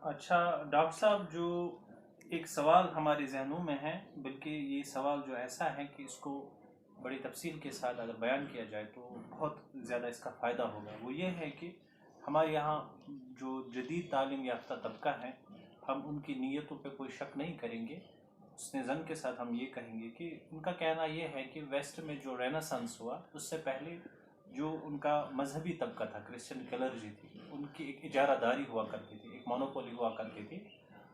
اچھا ڈاکٹر صاحب، جو ایک سوال ہمارے ذہنوں میں ہے، بلکہ یہ سوال جو ایسا ہے کہ اس کو بڑی تفصیل کے ساتھ اگر بیان کیا جائے تو بہت زیادہ اس کا فائدہ ہوگا، وہ یہ ہے کہ ہمارے یہاں جو جدید تعلیم یافتہ طبقہ ہے، ہم ان کی نیتوں پہ کوئی شک نہیں کریں گے، اس نے زن کے ساتھ ہم یہ کہیں گے کہ ان کا کہنا یہ ہے کہ ویسٹ میں جو رینیسانس ہوا اس سے پہلے جو ان کا مذہبی طبقہ تھا، کرسچن کلرجی تھی، ان کی ایک اجارہ داری ہوا کرتی تھی، ایک مونوپولی ہوا کرتی تھی،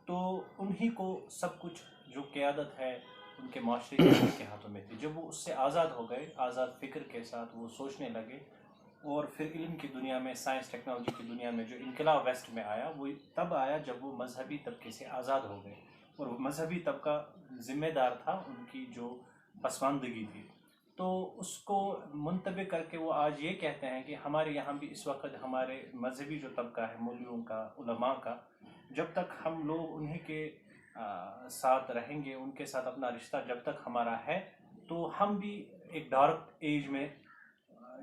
تو انہی کو سب کچھ جو قیادت ہے ان کے معاشرے کی ان کے ہاتھوں میں تھی۔ جب وہ اس سے آزاد ہو گئے، آزاد فکر کے ساتھ وہ سوچنے لگے، اور پھر علم کی دنیا میں، سائنس ٹیکنالوجی کی دنیا میں جو انقلاب ویسٹ میں آیا وہ تب آیا جب وہ مذہبی طبقے سے آزاد ہو گئے، اور وہ مذہبی طبقہ ذمہ دار تھا ان کی جو پسماندگی تھی۔ تو اس کو منتبہ کر کے وہ آج یہ کہتے ہیں کہ ہمارے یہاں بھی اس وقت ہمارے مذہبی جو طبقہ ہے، مولویوں کا، علماء کا، جب تک ہم لوگ انہی کے ساتھ رہیں گے، ان کے ساتھ اپنا رشتہ جب تک ہمارا ہے، تو ہم بھی ایک ڈارک ایج میں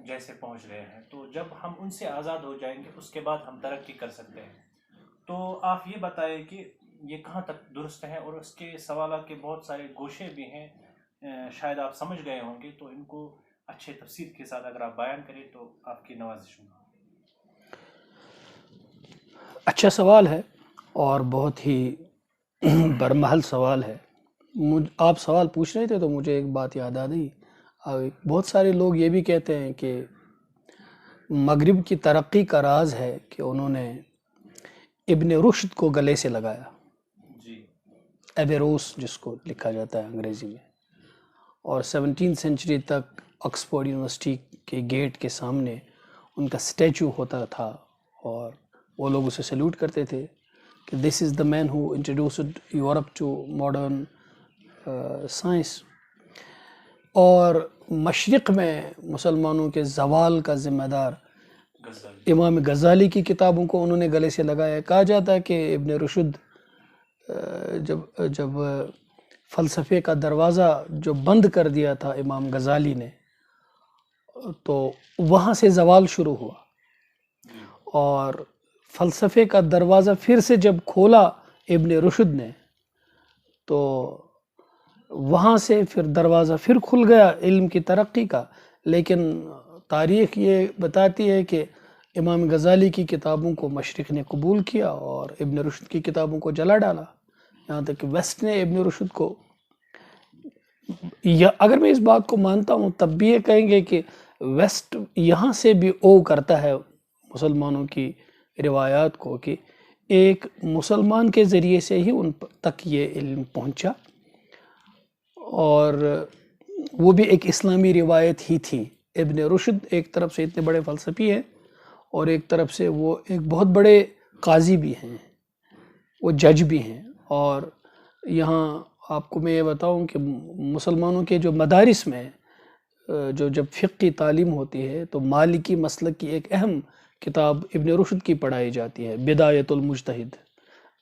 جیسے پہنچ رہے ہیں، تو جب ہم ان سے آزاد ہو جائیں گے اس کے بعد ہم ترقی کر سکتے ہیں۔ تو آپ یہ بتائیں کہ یہ کہاں تک درست ہے، اور اس کے سوالات کے بہت سارے گوشے بھی ہیں، شاید آپ سمجھ گئے ہوں گے، تو ان کو اچھے تفصیل کے ساتھ اگر آپ بیان کریں تو آپ کی نوازش ہوں۔ اچھا سوال ہے اور بہت ہی برمحل سوال ہے۔ آپ سوال پوچھ رہے تھے تو مجھے ایک بات یاد آ گئی۔ بہت سارے لوگ یہ بھی کہتے ہیں کہ مغرب کی ترقی کا راز ہے کہ انہوں نے ابن رشد کو گلے سے لگایا، ایویروس جس کو لکھا جاتا ہے انگریزی میں، اور 17 سینچری تک آکسفورڈ یونیورسٹی کے گیٹ کے سامنے ان کا سٹیچو ہوتا تھا، اور وہ لوگ اسے سیلوٹ کرتے تھے کہ this is the man who introduced Europe to modern science. اور مشرق میں مسلمانوں کے زوال کا ذمہ دار امام غزالی کی کتابوں کو انہوں نے گلے سے لگایا۔ کہا جاتا ہے کہ ابن رشد جب فلسفے کا دروازہ جو بند کر دیا تھا امام غزالی نے، تو وہاں سے زوال شروع ہوا، اور فلسفے کا دروازہ پھر سے جب کھولا ابن رشد نے، تو وہاں سے پھر دروازہ پھر کھل گیا علم کی ترقی کا۔ لیکن تاریخ یہ بتاتی ہے کہ امام غزالی کی کتابوں کو مشرق نے قبول کیا اور ابن رشد کی کتابوں کو جلا ڈالا، یہاں تک کہ ویسٹ نے ابن رشد کو، اگر میں اس بات کو مانتا ہوں تب بھی یہ کہیں گے کہ ویسٹ یہاں سے بھی او کرتا ہے مسلمانوں کی روایات کو، کہ ایک مسلمان کے ذریعے سے ہی ان تک یہ علم پہنچا، اور وہ بھی ایک اسلامی روایت ہی تھی۔ ابن رشد ایک طرف سے اتنے بڑے فلسفی ہیں، اور ایک طرف سے وہ ایک بہت بڑے قاضی بھی ہیں، وہ جج بھی ہیں۔ اور یہاں آپ کو میں یہ بتاؤں کہ مسلمانوں کے جو مدارس میں جب فقہ کی تعلیم ہوتی ہے تو مالکی مسلک کی ایک اہم کتاب ابن رشد کی پڑھائی جاتی ہے، بدایت المجتہد،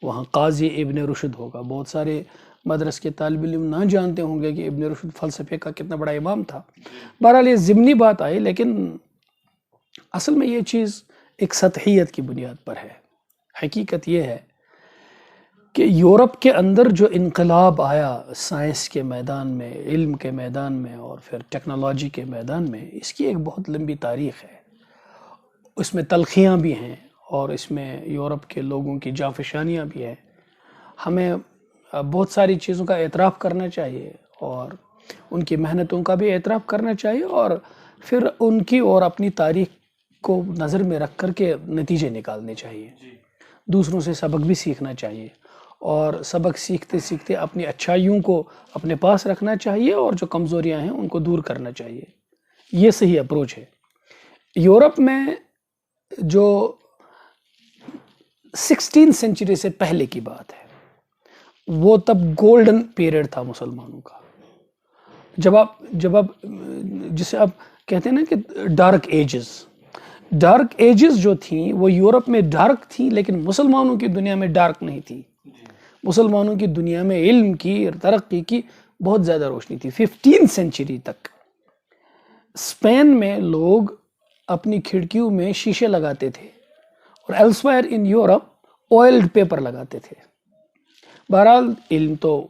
وہاں قاضی ابن رشد ہوگا۔ بہت سارے مدرس کے طالب علم نہ جانتے ہوں گے کہ ابن رشد فلسفے کا کتنا بڑا امام تھا۔ بہرحال یہ ضمنی بات آئی، لیکن اصل میں یہ چیز ایک سطحیت کی بنیاد پر ہے۔ حقیقت یہ ہے کہ یورپ کے اندر جو انقلاب آیا سائنس کے میدان میں، علم کے میدان میں، اور پھر ٹیکنالوجی کے میدان میں، اس کی ایک بہت لمبی تاریخ ہے۔ اس میں تلخیاں بھی ہیں، اور اس میں یورپ کے لوگوں کی جانفشانیاں بھی ہیں۔ ہمیں بہت ساری چیزوں کا اعتراف کرنا چاہیے، اور ان کی محنتوں کا بھی اعتراف کرنا چاہیے، اور پھر ان کی اور اپنی تاریخ کو نظر میں رکھ کر کے نتیجے نکالنے چاہیے، دوسروں سے سبق بھی سیکھنا چاہیے، اور سبق سیکھتے سیکھتے اپنی اچھائیوں کو اپنے پاس رکھنا چاہیے، اور جو کمزوریاں ہیں ان کو دور کرنا چاہیے۔ یہ صحیح اپروچ ہے۔ یورپ میں جو 16 سینچری سے پہلے کی بات ہے، وہ تب گولڈن پیریڈ تھا مسلمانوں کا، جب آپ جسے آپ کہتے ہیں نا کہ ڈارک ایجز جو تھیں وہ یورپ میں ڈارک تھیں، لیکن مسلمانوں کی دنیا میں ڈارک نہیں تھی۔ مسلمانوں کی دنیا میں علم کی اور ترقی کی بہت زیادہ روشنی تھی۔ 15 سینچری تک اسپین میں لوگ اپنی کھڑکیوں میں شیشے لگاتے تھے، اور ایلسوائر ان یورپ آئلڈ پیپر لگاتے تھے. بہرحال علم تو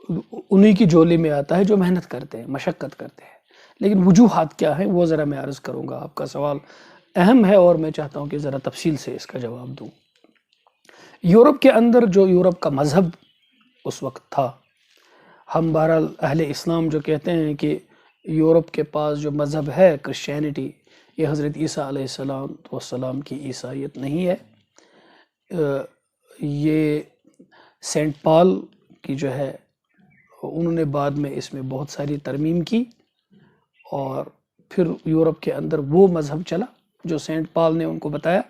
انہی کی جولی میں آتا ہے جو محنت کرتے ہیں, مشقت کرتے ہیں. لیکن وجوہات کیا ہیں وہ ذرا میں عرض کروں گا. آپ کا سوال اہم ہے اور میں چاہتا ہوں کہ ذرا تفصیل سے اس کا جواب دوں. یورپ کے اندر جو یورپ کا مذہب اس وقت تھا, ہم بہرحال اہل اسلام جو کہتے ہیں کہ یورپ کے پاس جو مذہب ہے کرسچینٹی, یہ حضرت عیسیٰ علیہ السلام کی عیسائیت نہیں ہے. یہ سینٹ پال کی جو ہے انہوں نے بعد میں اس میں بہت ساری ترمیم کی, اور پھر یورپ کے اندر وہ مذہب چلا جو سینٹ پال نے ان کو بتایا.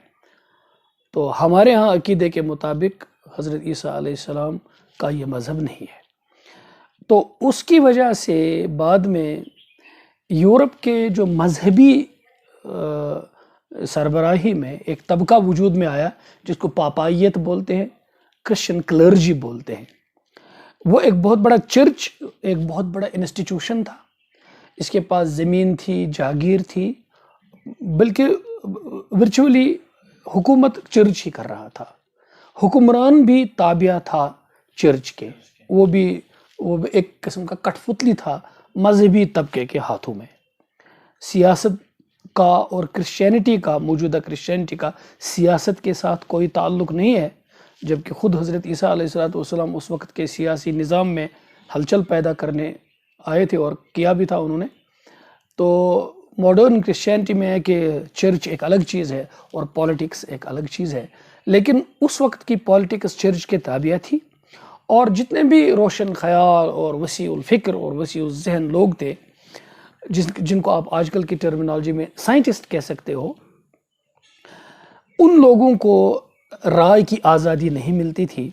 تو ہمارے ہاں عقیدے کے مطابق حضرت عیسیٰ علیہ السلام کا یہ مذہب نہیں ہے. تو اس کی وجہ سے بعد میں یورپ کے جو مذہبی سربراہی میں ایک طبقہ وجود میں آیا جس کو پاپائیت بولتے ہیں, کرسچن کلرجی بولتے ہیں. وہ ایک بہت بڑا چرچ, ایک بہت بڑا انسٹیٹیوشن تھا. اس کے پاس زمین تھی, جاگیر تھی, بلکہ ورچولی حکومت چرچ ہی کر رہا تھا. حکمران بھی تابع تھا چرچ کے, وہ ایک قسم کا کٹ پتلی تھا مذہبی طبقے کے ہاتھوں میں. سیاست کا اور کرسچینٹی کا, موجودہ کرسچینٹی کا سیاست کے ساتھ کوئی تعلق نہیں ہے, جبکہ خود حضرت عیسیٰ علیہ السلام اس وقت کے سیاسی نظام میں ہلچل پیدا کرنے آئے تھے اور کیا بھی تھا انہوں نے. تو ماڈرن کرسچینٹی میں ہے کہ چرچ ایک الگ چیز ہے اور پولیٹکس ایک الگ چیز ہے, لیکن اس وقت کی پولیٹکس چرچ کے تابع تھی. اور جتنے بھی روشن خیال اور وسیع الفکر اور وسیع الذہن لوگ تھے, جن کو آپ آج کل کی ٹرمینالوجی میں سائنٹسٹ کہہ سکتے ہو, ان لوگوں کو رائے کی آزادی نہیں ملتی تھی.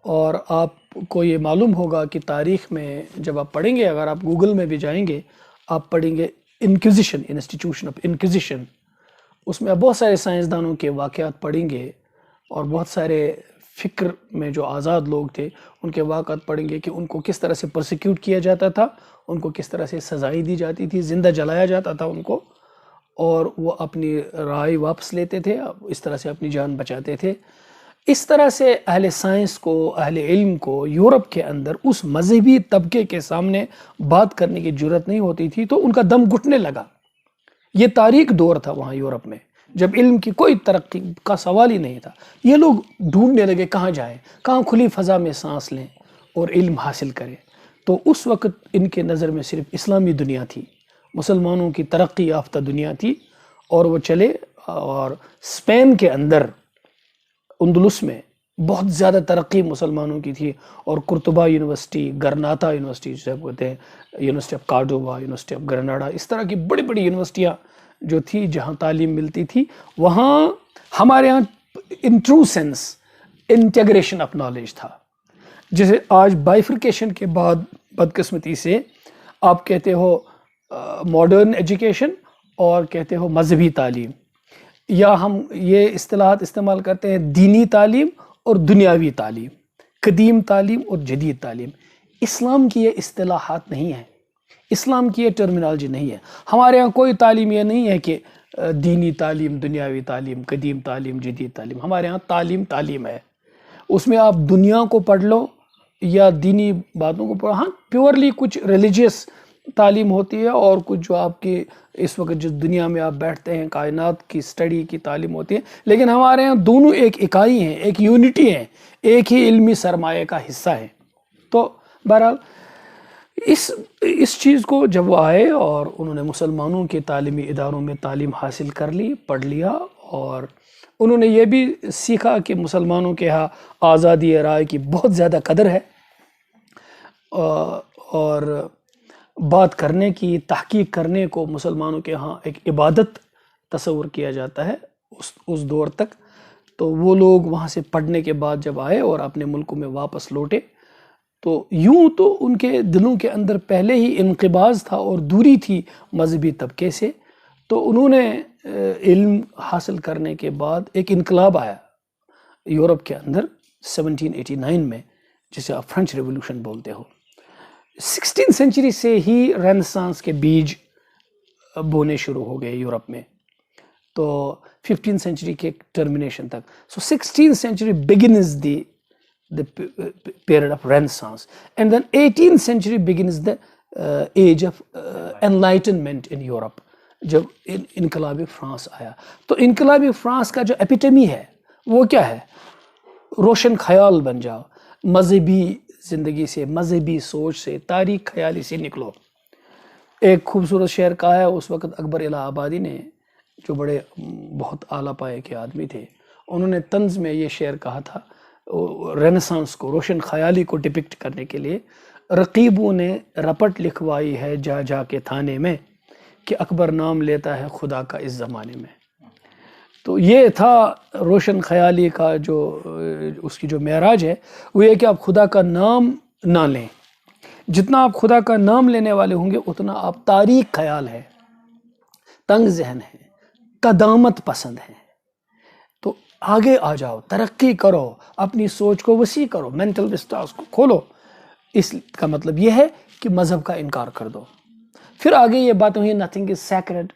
اور آپ کو یہ معلوم ہوگا کہ تاریخ میں جب آپ پڑھیں گے, اگر آپ گوگل میں بھی جائیں گے, آپ پڑھیں گے انکوزیشن, انسٹیٹیوشن آف انکوزیشن, اس میں آپ بہت سارے سائنسدانوں کے واقعات پڑھیں گے, اور بہت سارے فکر میں جو آزاد لوگ تھے ان کے واقعات پڑھیں گے کہ ان کو کس طرح سے پرسیکیوٹ کیا جاتا تھا, ان کو کس طرح سے سزائیں دی جاتی تھی, زندہ جلایا جاتا تھا ان کو, اور وہ اپنی رائے واپس لیتے تھے, اس طرح سے اپنی جان بچاتے تھے. اس طرح سے اہل سائنس کو, اہل علم کو یورپ کے اندر اس مذہبی طبقے کے سامنے بات کرنے کی جرت نہیں ہوتی تھی, تو ان کا دم گھٹنے لگا. یہ تاریک دور تھا وہاں یورپ میں, جب علم کی کوئی ترقی کا سوال ہی نہیں تھا. یہ لوگ ڈھونڈنے لگے کہاں جائیں, کہاں کھلی فضا میں سانس لیں اور علم حاصل کریں. تو اس وقت ان کے نظر میں صرف اسلامی دنیا تھی, مسلمانوں کی ترقی یافتہ دنیا تھی. اور وہ چلے, اور اسپین کے اندر اندلس میں بہت زیادہ ترقی مسلمانوں کی تھی, اور قرطبہ یونیورسٹی, گرناطہ یونیورسٹی جسے کہتے ہیں, یونیورسٹی آف کارڈوبا, یونیورسٹی آف گرناڈا, اس طرح کی بڑی بڑی یونیورسٹیاں جو تھی جہاں تعلیم ملتی تھی, وہاں ہمارے یہاں in true sense integration of knowledge تھا. جسے آج بائیفرکیشن کے بعد بدقسمتی سے آپ کہتے ہو ماڈرن ایجوکیشن اور کہتے ہو مذہبی تعلیم, یا ہم یہ اصطلاحات استعمال کرتے ہیں دینی تعلیم اور دنیاوی تعلیم, قدیم تعلیم اور جدید تعلیم. اسلام کی یہ اصطلاحات نہیں ہیں, اسلام کی یہ ٹرمینالوجی نہیں ہے. ہمارے ہاں کوئی تعلیم یہ نہیں ہے کہ دینی تعلیم, دنیاوی تعلیم, قدیم تعلیم, جدید تعلیم. ہمارے ہاں تعلیم ہے, اس میں آپ دنیا کو پڑھ لو یا دینی باتوں کو پڑھو. ہاں پیورلی کچھ ریلیجیس تعلیم ہوتی ہے, اور کچھ جو آپ کی اس وقت جس دنیا میں آپ بیٹھتے ہیں کائنات کی اسٹڈی کی تعلیم ہوتی ہے. لیکن ہمارے ہاں دونوں ایک اکائی ہیں, ایک یونٹی ہیں, ایک ہی علمی سرمایہ کا حصہ ہیں. تو بہرحال اس چیز کو جب وہ آئے اور انہوں نے مسلمانوں کے تعلیمی اداروں میں تعلیم حاصل کر لی, پڑھ لیا, اور انہوں نے یہ بھی سیکھا کہ مسلمانوں کے ہاں آزادی رائے کی بہت زیادہ قدر ہے, اور بات کرنے کی, تحقیق کرنے کو مسلمانوں کے ہاں ایک عبادت تصور کیا جاتا ہے اس دور تک. تو وہ لوگ وہاں سے پڑھنے کے بعد جب آئے اور اپنے ملکوں میں واپس لوٹے, تو یوں تو ان کے دلوں کے اندر پہلے ہی انقباض تھا اور دوری تھی مذہبی طبقے سے. تو انہوں نے علم حاصل کرنے کے بعد ایک انقلاب آیا یورپ کے اندر 1789 میں, جسے آپ فرینچ ریولوشن بولتے ہو. 16 سینچری سے ہی رینیسانس کے بیج بونے شروع ہو گئے یورپ میں. تو 15th century کے ٹرمینیشن تک. So 16th century begins the period of Renaissance, and then 18th century begins the age of enlightenment in Europe. جب انقلاب فرانس آیا تو انقلاب فرانس کا جو ایپیٹمی ہے وہ کیا ہے؟ روشن خیال بن جاؤ، مذہبی زندگی سے، مذہبی سوچ سے، تاریخ خیالی سے نکلو. ایک خوبصورت شعر کہا ہے اس وقت اکبر الہ آبادی نے، جو بڑے بہت اعلیٰ پائے کے آدمی تھے. انہوں نے طنز میں یہ شعر کہا تھا رینیسانس کو، روشن خیالی کو ڈپکٹ کرنے کے لیے: رقیبوں نے رپٹ لکھوائی ہے جا جا کے تھانے میں، کہ اکبر نام لیتا ہے خدا کا اس زمانے میں. تو یہ تھا روشن خیالی کا جو اس کی جو معراج ہے، وہ یہ کہ آپ خدا کا نام نہ لیں. جتنا آپ خدا کا نام لینے والے ہوں گے اتنا آپ تاریخ خیال ہے، تنگ ذہن ہے، قدامت پسند ہیں. تو آگے آ جاؤ، ترقی کرو، اپنی سوچ کو وسیع کرو، مینٹل وسٹاس کو کھولو. اس کا مطلب یہ ہے کہ مذہب کا انکار کر دو. پھر آگے یہ بات ہوئی نتھنگ از سیکرڈ.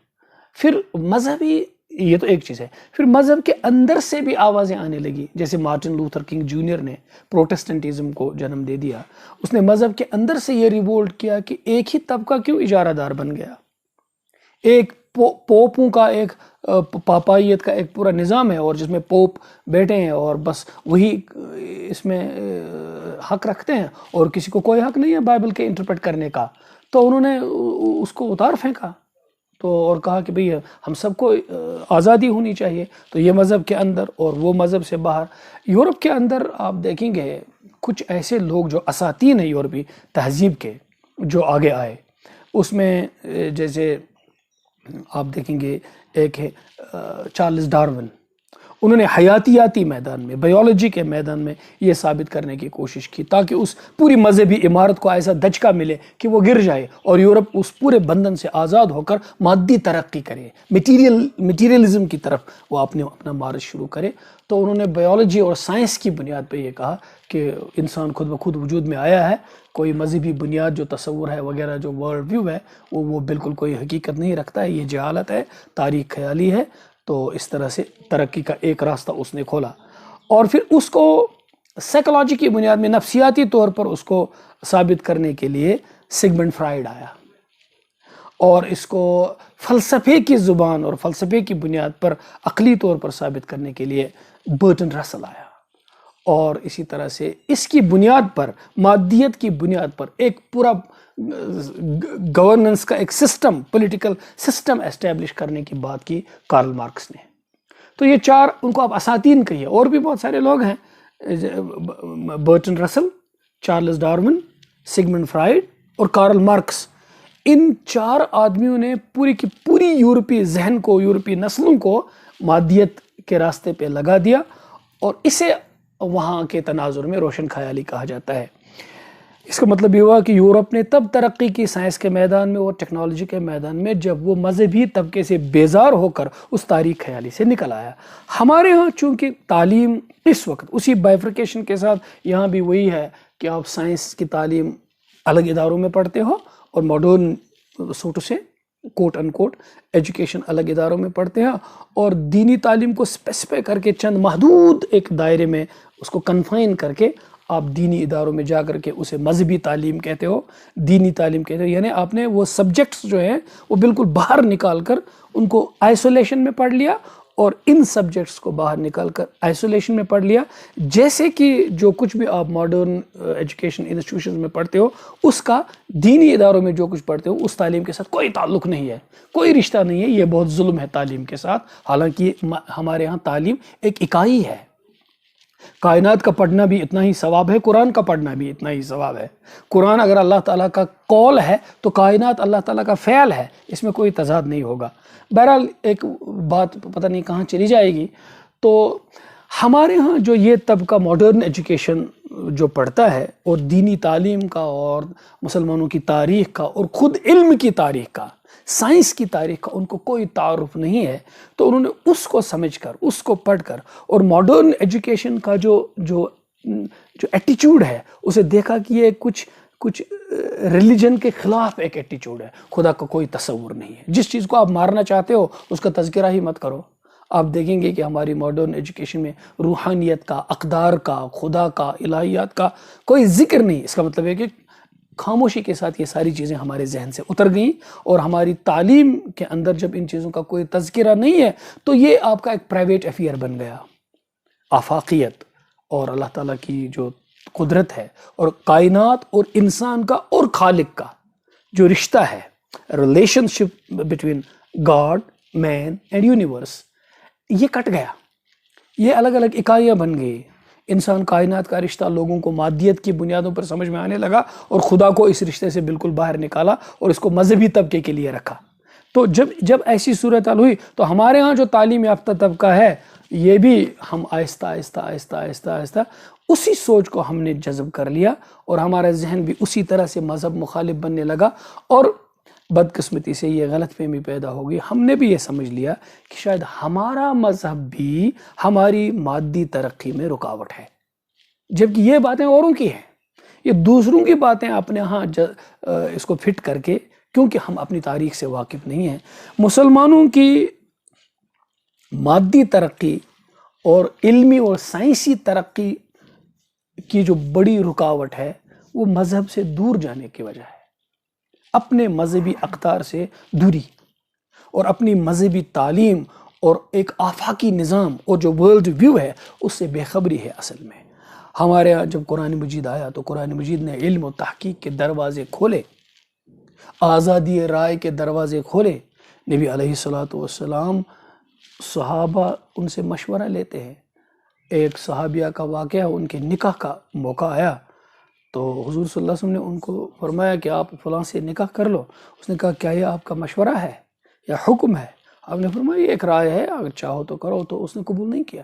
پھر مذہبی، یہ تو ایک چیز ہے، پھر مذہب کے اندر سے بھی آوازیں آنے لگی. جیسے مارٹن لوتھر کنگ جونیئر نے پروٹیسٹنٹزم کو جنم دے دیا. اس نے مذہب کے اندر سے یہ ریوولٹ کیا کہ ایک ہی طبقہ کیوں اجارہ دار بن گیا. ایک پوپوں کا، ایک پاپائیت کا ایک پورا نظام ہے، اور جس میں پوپ بیٹھے ہیں اور بس وہی اس میں حق رکھتے ہیں، اور کسی کو کوئی حق نہیں ہے بائبل کے انٹرپریٹ کرنے کا. تو انہوں نے اس کو اتار پھینکا تو اور کہا کہ بھئی ہم سب کو آزادی ہونی چاہیے. تو یہ مذہب کے اندر اور وہ مذہب سے باہر. یورپ کے اندر آپ دیکھیں گے کچھ ایسے لوگ جو اساتین ہیں یورپی تہذیب کے، جو آگے آئے. اس میں جیسے آپ دیکھیں گے ایک ہے چارلس ڈارون. انہوں نے حیاتیاتی میدان میں، بایولوجی کے میدان میں یہ ثابت کرنے کی کوشش کی تاکہ اس پوری مذہبی عمارت کو ایسا دھچکا ملے کہ وہ گر جائے اور یورپ اس پورے بندھن سے آزاد ہو کر مادی ترقی کرے، میٹیریلزم کی طرف وہ اپنا مارچ شروع کرے. تو انہوں نے بایولوجی اور سائنس کی بنیاد پہ یہ کہا کہ انسان خود بخود وجود میں آیا ہے. کوئی مذہبی بنیاد جو تصور ہے وغیرہ جو ورلڈ ویو ہے وہ بالکل کوئی حقیقت نہیں رکھتا ہے، یہ جہالت ہے، تاریخ خیالی ہے. تو اس طرح سے ترقی کا ایک راستہ اس نے کھولا. اور پھر اس کو سائیکالوجی کی بنیاد میں، نفسیاتی طور پر اس کو ثابت کرنے کے لیے سگمنڈ فرائیڈ آیا، اور اس کو فلسفے کی زبان اور فلسفے کی بنیاد پر عقلی طور پر ثابت کرنے کے لیے برٹن رسل آیا. اور اسی طرح سے اس کی بنیاد پر، مادیت کی بنیاد پر ایک پورا گورننس کا ایک سسٹم، پولیٹیکل سسٹم اسٹیبلش کرنے کی بات کی کارل مارکس نے. تو یہ چار، ان کو آپ اساتین کہیے، اور بھی بہت سارے لوگ ہیں، برٹن رسل، چارلس ڈارون، سگمنڈ فرائیڈ اور کارل مارکس. ان چار آدمیوں نے پوری کی پوری یورپی ذہن کو، یورپی نسلوں کو مادیت کے راستے پہ لگا دیا، اور اسے وہاں کے تناظر میں روشن خیالی کہا جاتا ہے. اس کا مطلب یہ ہوا کہ یورپ نے تب ترقی کی سائنس کے میدان میں اور ٹیکنالوجی کے میدان میں جب وہ مذہبی طبقے سے بیزار ہو کر اس تاریخ خیالی سے نکل آیا. ہمارے ہاں چونکہ تعلیم اس وقت اسی بائفرکیشن کے ساتھ یہاں بھی وہی ہے کہ آپ سائنس کی تعلیم الگ اداروں میں پڑھتے ہو اور ماڈرن سوٹو سے کوٹ ان کوٹ ایجوکیشن الگ اداروں میں پڑھتے ہیں، اور دینی تعلیم کو اسپیسیفائی کر کے چند محدود ایک دائرے میں اس کو کنفائن کر کے آپ دینی اداروں میں جا کر کے اسے مذہبی تعلیم کہتے ہو، دینی تعلیم کہتے ہو. یعنی آپ نے وہ سبجیکٹس جو ہیں وہ بالکل باہر نکال کر ان کو آئسولیشن میں پڑھ لیا، اور ان سبجیکٹس کو باہر نکال کر آئسولیشن میں پڑھ لیا. جیسے کہ جو کچھ بھی آپ ماڈرن ایجوکیشن انسٹیٹیوشنز میں پڑھتے ہو اس کا دینی اداروں میں جو کچھ پڑھتے ہو اس تعلیم کے ساتھ کوئی تعلق نہیں ہے، کوئی رشتہ نہیں ہے. یہ بہت ظلم ہے تعلیم کے ساتھ. حالانکہ ہمارے ہاں تعلیم ایک اکائی ہے. کائنات کا پڑھنا بھی اتنا ہی ثواب ہے، قرآن کا پڑھنا بھی اتنا ہی ثواب ہے. قرآن اگر اللہ تعالیٰ کا قول ہے تو کائنات اللہ تعالیٰ کا فعل ہے، اس میں کوئی تضاد نہیں ہوگا. بہرحال ایک بات پتہ نہیں کہاں چلی جائے گی. تو ہمارے ہاں جو یہ طبقہ ماڈرن ایجوکیشن جو پڑھتا ہے اور دینی تعلیم کا اور مسلمانوں کی تاریخ کا اور خود علم کی تاریخ کا، سائنس کی تاریخ کا ان کو کوئی تعارف نہیں ہے، تو انہوں نے اس کو سمجھ کر، اس کو پڑھ کر، اور ماڈرن ایجوکیشن کا جو ایٹیچیوڈ ہے اسے دیکھا کہ یہ کچھ ریلیجن کے خلاف ایک ایٹیچیوڈ ہے. خدا کا کوئی تصور نہیں ہے. جس چیز کو آپ مارنا چاہتے ہو اس کا تذکرہ ہی مت کرو. آپ دیکھیں گے کہ ہماری ماڈرن ایجوکیشن میں روحانیت کا، اقدار کا، خدا کا، الہیات کا کوئی ذکر نہیں. اس کا مطلب ہے کہ خاموشی کے ساتھ یہ ساری چیزیں ہمارے ذہن سے اتر گئیں، اور ہماری تعلیم کے اندر جب ان چیزوں کا کوئی تذکرہ نہیں ہے تو یہ آپ کا ایک پرائیویٹ افیئر بن گیا. آفاقیت اور اللہ تعالیٰ کی جو قدرت ہے، اور کائنات اور انسان کا اور خالق کا جو رشتہ ہے، relationship between God, man and universe, یہ کٹ گیا. یہ الگ الگ اکائیاں بن گئی. انسان کائنات کا رشتہ لوگوں کو مادیت کی بنیادوں پر سمجھ میں آنے لگا، اور خدا کو اس رشتے سے بالکل باہر نکالا اور اس کو مذہبی طبقے کے لیے رکھا. تو جب ایسی صورتحال ہوئی تو ہمارے ہاں جو تعلیم یافتہ طبقہ ہے، یہ بھی ہم آہستہ آہستہ آہستہ آہستہ آہستہ اسی سوچ کو ہم نے جذب کر لیا، اور ہمارا ذہن بھی اسی طرح سے مذہب مخالف بننے لگا. اور بدقسمتی سے یہ غلط فہمی پیدا ہو گئی. ہم نے بھی یہ سمجھ لیا کہ شاید ہمارا مذہب بھی ہماری مادی ترقی میں رکاوٹ ہے، جبکہ یہ باتیں اوروں کی ہیں. یہ دوسروں کی باتیں اپنے ہاں اس کو فٹ کر کے، کیونکہ ہم اپنی تاریخ سے واقف نہیں ہیں. مسلمانوں کی مادی ترقی اور علمی اور سائنسی ترقی کی جو بڑی رکاوٹ ہے وہ مذہب سے دور جانے کی وجہ ہے. اپنے مذہبی اقدار سے دوری، اور اپنی مذہبی تعلیم اور ایک آفاقی نظام اور جو ورلڈ ویو ہے اس سے بے خبری ہے. اصل میں ہمارے یہاں جب قرآن مجید آیا تو قرآن مجید نے علم و تحقیق کے دروازے کھولے، آزادی رائے کے دروازے کھولے. نبی علیہ الصلوۃ والسلام، صحابہ ان سے مشورہ لیتے ہیں. ایک صحابیہ کا واقعہ، ان کے نکاح کا موقع آیا تو حضور صلی اللہ علیہ وسلم نے ان کو فرمایا کہ آپ فلاں سے نکاح کر لو. اس نے کہا کیا یہ آپ کا مشورہ ہے یا حکم ہے؟ آپ نے فرمایا یہ ایک رائے ہے، اگر چاہو تو کرو. تو اس نے قبول نہیں کیا.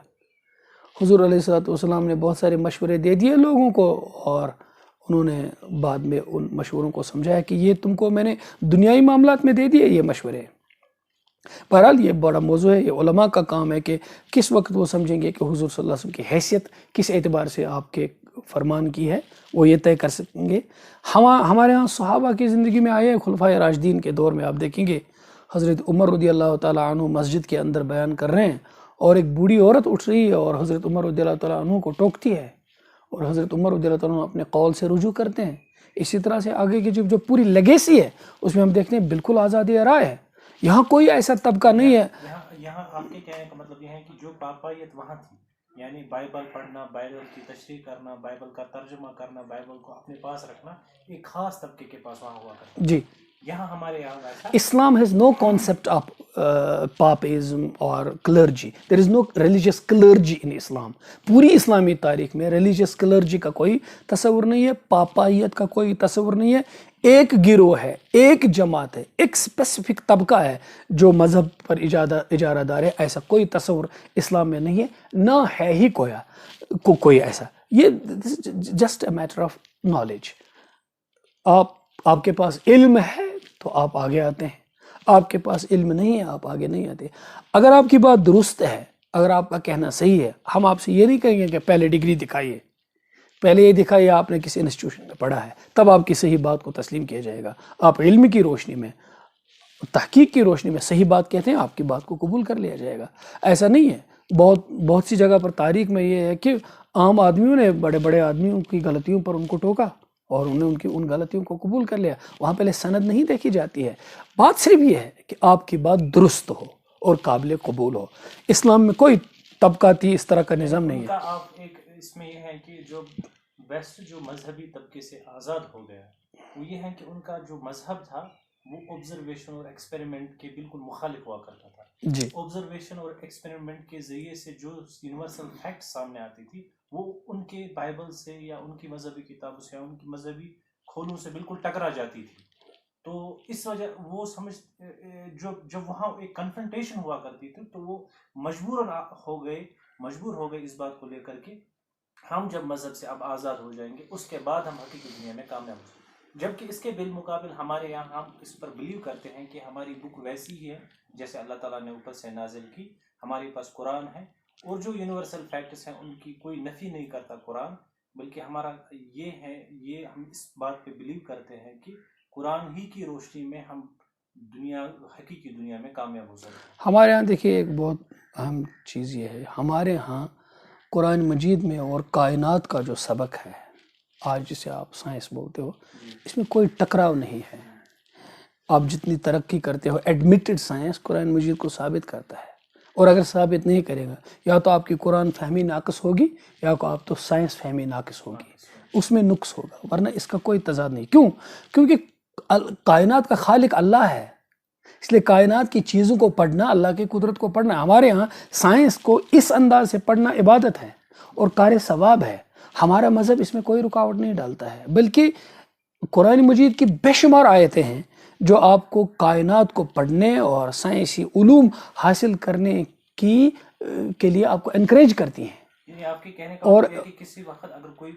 حضور علیہ الصلوۃ نے بہت سارے مشورے دے دیے لوگوں کو، اور انہوں نے بعد میں ان مشوروں کو سمجھایا کہ یہ تم کو میں نے دنیائی معاملات میں دے دیے یہ مشورے. بہرحال یہ بڑا موضوع ہے. یہ علماء کا کام ہے کہ کس وقت وہ سمجھیں گے کہ حضور صلی اللہ علیہ وسلم کی حیثیت کس اعتبار سے آپ کے فرمان کی ہے، وہ یہ طے کر سکیں گے. ہمارے ہاں صحابہ کی زندگی میں آئے خلفائے راشدین کے دور میں آپ دیکھیں گے حضرت عمر رضی اللہ تعالیٰ عنہ مسجد کے اندر بیان کر رہے ہیں، اور ایک بوڑھی عورت اٹھ رہی ہے اور حضرت عمر رضی اللہ تعالیٰ عنہ کو ٹوکتی ہے، اور حضرت عمر رضی اللہ تعالیٰ عنہ اپنے قول سے رجوع کرتے ہیں. اسی طرح سے آگے کی جو پوری لیگیسی ہے اس میں ہم دیکھتے ہیں بالکل آزادی رائے ہے. یہاں کوئی ایسا طبقہ نہیں ہے. یہاں آپ کے کہنے کا مطلب یہ ہے کہ جو پاپائیت وہاں تھی، یعنی بائبل پڑھنا، بائبل کی تشریح کرنا، بائبل کا ترجمہ کرنا، بائبل کو اپنے پاس رکھنا، ایک خاص طبقے کے پاس وہاں ہوا کرتا. جی، یہاں ہمارے یہاں ایسا Islam has no concept of papism or clergy. There is no religious clergy in Islam. پوری اسلامی تاریخ میں religious clergy کا کوئی تصور نہیں ہے، پاپائیت کا کوئی تصور نہیں ہے. ایک گروہ ہے، ایک جماعت ہے، ایک اسپیسیفک طبقہ ہے جو مذہب پر اجارہ دار ہے. ایسا کوئی تصور اسلام میں نہیں ہے، نہ ہے ہی کوئی ایسا. یہ just a matter of knowledge. آپ کے پاس علم ہے تو آپ آگے آتے ہیں، آپ کے پاس علم نہیں ہے آپ آگے نہیں آتے. اگر آپ کی بات درست ہے، اگر آپ کا کہنا صحیح ہے، ہم آپ سے یہ نہیں کہیں گے کہ پہلے ڈگری دکھائیے، پہلے یہ دکھائیے آپ نے کسی انسٹیٹیوشن میں پڑھا ہے، تب آپ کی صحیح بات کو تسلیم کیا جائے گا. آپ علم کی روشنی میں، تحقیق کی روشنی میں صحیح بات کہتے ہیں، آپ کی بات کو قبول کر لیا جائے گا. ایسا نہیں ہے. بہت سی جگہ پر تاریخ میں یہ ہے کہ عام آدمیوں نے بڑے بڑے آدمیوں کی غلطیوں پر ان کو ٹوکا اور انہوں نے ان کی ان غلطیوں کو قبول کر لیا. وہاں پہلے سند نہیں دیکھی جاتی ہے، بات صرف یہ ہے کہ آپ کی بات درست ہو اور قابل قبول ہو. اسلام میں کوئی طبقاتی اس طرح کا نظام نہیں ہے. آپ ایک اس میں یہ ہے کہ جو ویسٹ جو مذہبی طبقے سے آزاد ہو گیا وہ یہ ہے کہ ان کا جو مذہب تھا وہ آبزرویشن اور ایکسپیریمنٹ کے بالکل مخالف ہوا کرتا تھا. جی، آبزرویشن اور ایکسپیریمنٹ کے ذریعے سے جو یونیورسل فیکٹ سامنے آتی تھی وہ ان کے بائبل سے یا ان کی مذہبی کتابوں سے یا ان کی مذہبی کھولوں سے بالکل ٹکرا جاتی تھی. تو اس وجہ وہ جب وہاں ایک کنفرنٹیشن ہوا کرتی تھی تو وہ مجبور ہو گئے اس بات کو لے کر کے ہم جب مذہب سے اب آزاد ہو جائیں گے اس کے بعد ہم حقیقی دنیا میں کامیاب ہوں گے. جبکہ اس کے بالمقابل ہمارے یہاں ہم اس پر بلیو کرتے ہیں کہ ہماری بک ویسی ہی ہے جیسے اللہ تعالیٰ نے اوپر سے نازل کی. ہمارے پاس قرآن ہے اور جو یونیورسل فیکٹس ہیں ان کی کوئی نفی نہیں کرتا قرآن، بلکہ ہمارا یہ ہم اس بات پہ بلیو کرتے ہیں کہ قرآن ہی کی روشنی میں ہم دنیا حقیقی دنیا میں کامیاب ہو سکتے ہیں. ہمارے ہاں دیکھیے ایک بہت اہم چیز یہ ہے، ہمارے ہاں قرآن مجید میں اور کائنات کا جو سبق ہے، آج جسے آپ سائنس بولتے ہو، اس میں کوئی ٹکراؤ نہیں ہے. آپ جتنی ترقی کرتے ہو، ایڈمیٹڈ سائنس قرآن مجید کو ثابت کرتا ہے، اور اگر ثابت نہیں کرے گا یا تو آپ کی قرآن فہمی ناقص ہوگی یا آپ تو سائنس فہمی ناقص ہوگی، اس میں نقص ہوگا، ورنہ اس کا کوئی تضاد نہیں. کیوں؟ کیونکہ کائنات کا خالق اللہ ہے، اس لیے کائنات کی چیزوں کو پڑھنا، اللہ کی قدرت کو پڑھنا، ہمارے ہاں سائنس کو اس انداز سے پڑھنا عبادت ہے اور کار ثواب ہے. ہمارا مذہب اس میں کوئی رکاوٹ نہیں ڈالتا ہے، بلکہ قرآن مجید کی بے شمار آیتیں ہیں جو آپ کو کائنات کو پڑھنے اور سائنسی علوم حاصل کرنے کے لیے آپ کو انکریج کرتی ہیں. یعنی آپ کے کہنے کا مطلب ہے کہ کسی وقت اگر کوئی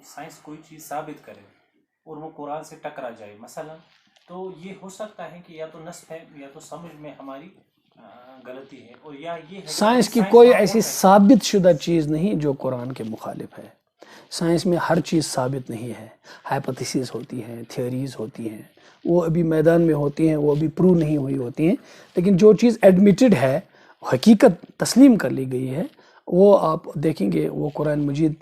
سائنس کوئی چیز ثابت کرے اور وہ قرآن سے ٹکرا جائے مثلا، تو یہ ہو سکتا ہے کہ یا تو نصب ہے یا تو سمجھ میں ہماری غلطی ہے، اور یا یہ ہے سائنس کی کوئی ایسی ثابت شدہ چیز نہیں جو قرآن کے مخالف ہے. سائنس میں ہر چیز ثابت نہیں ہے، ہائپوتھیسز ہوتی ہیں، تھیوریز ہوتی ہیں، وہ ابھی میدان میں ہوتی ہیں، وہ ابھی پروو نہیں ہوئی ہوتی ہیں، لیکن جو چیز ایڈمیٹڈ ہے، حقیقت تسلیم کر لی گئی ہے، وہ آپ دیکھیں گے وہ قرآن مجید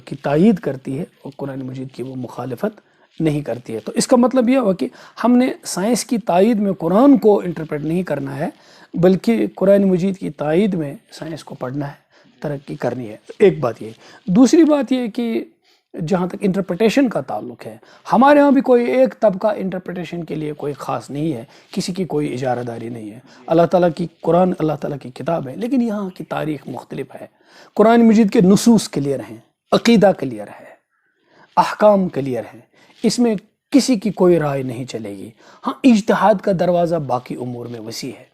کی تائید کرتی ہے اور قرآن مجید کی وہ مخالفت نہیں کرتی ہے. تو اس کا مطلب یہ ہوا کہ ہم نے سائنس کی تائید میں قرآن کو انٹرپریٹ نہیں کرنا ہے، بلکہ قرآن مجید کی تائید میں سائنس کو پڑھنا ہے، ترقی کرنی ہے. ایک بات یہ. دوسری بات یہ کہ جہاں تک انٹرپریٹیشن کا تعلق ہے، ہمارے ہاں بھی کوئی ایک طبقہ انٹرپریٹیشن کے لیے کوئی خاص نہیں ہے، کسی کی کوئی اجارہ داری نہیں ہے. اللہ تعالیٰ کی قرآن اللہ تعالیٰ کی کتاب ہے، لیکن یہاں کی تاریخ مختلف ہے. قرآن مجید کے نصوص کلیئر ہیں، عقیدہ کلیئر ہے، احکام کلیئر ہیں، اس میں کسی کی کوئی رائے نہیں چلے گی. ہاں اجتہاد کا دروازہ باقی امور میں وسیع ہے،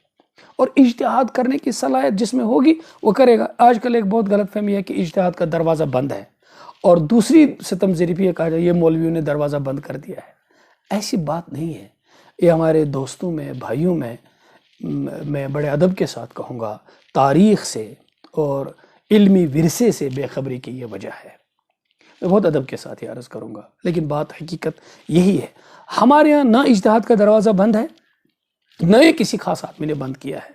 اور اجتہاد کرنے کی صلاحیت جس میں ہوگی وہ کرے گا. آج کل ایک بہت غلط فہمی ہے کہ اجتہاد کا دروازہ بند ہے، اور دوسری ستم ظریفی یہ کہا جائے یہ مولویوں نے دروازہ بند کر دیا ہے. ایسی بات نہیں ہے. یہ ہمارے دوستوں میں، بھائیوں میں بڑے ادب کے ساتھ کہوں گا، تاریخ سے اور علمی ورثے سے بے خبری کی یہ وجہ ہے. میں بہت ادب کے ساتھ یہ عرض کروں گا، لیکن بات حقیقت یہی ہے. ہمارے یہاں نہ اجتہاد کا دروازہ بند ہے، نہ یہ کسی خاص آدمی نے بند کیا ہے.